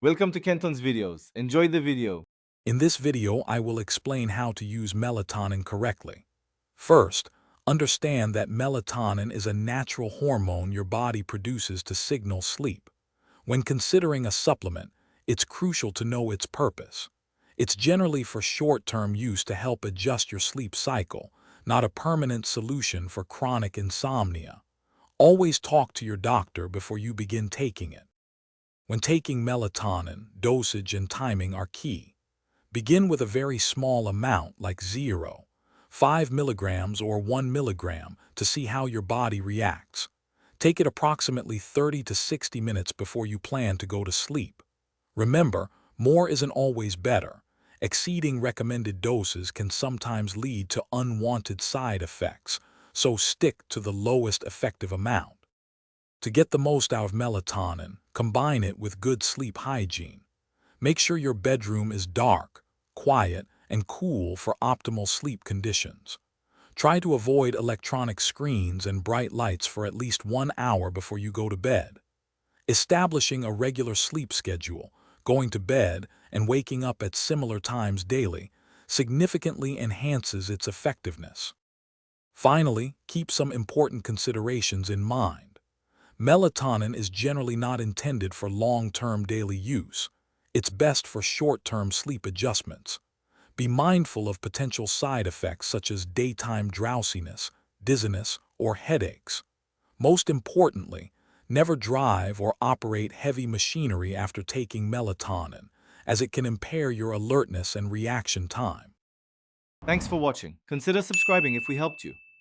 Welcome to Kenton's videos. Enjoy the video. In this video, I will explain how to use melatonin correctly. First, understand that melatonin is a natural hormone your body produces to signal sleep. When considering a supplement, it's crucial to know its purpose. It's generally for short-term use to help adjust your sleep cycle, not a permanent solution for chronic insomnia. Always talk to your doctor before you begin taking it. When taking melatonin, dosage and timing are key. Begin with a very small amount like 0.5 milligrams or 1 milligram to see how your body reacts. Take it approximately 30 to 60 minutes before you plan to go to sleep. Remember, more isn't always better. Exceeding recommended doses can sometimes lead to unwanted side effects, so stick to the lowest effective amount. To get the most out of melatonin, combine it with good sleep hygiene. Make sure your bedroom is dark, quiet, and cool for optimal sleep conditions. Try to avoid electronic screens and bright lights for at least 1 hour before you go to bed. Establishing a regular sleep schedule, going to bed and waking up at similar times daily, significantly enhances its effectiveness. Finally, keep some important considerations in mind. Melatonin is generally not intended for long-term daily use. It's best for short-term sleep adjustments. Be mindful of potential side effects such as daytime drowsiness, dizziness, or headaches. Most importantly, never drive or operate heavy machinery after taking melatonin, as it can impair your alertness and reaction time. Thanks for watching. Consider subscribing if we helped you.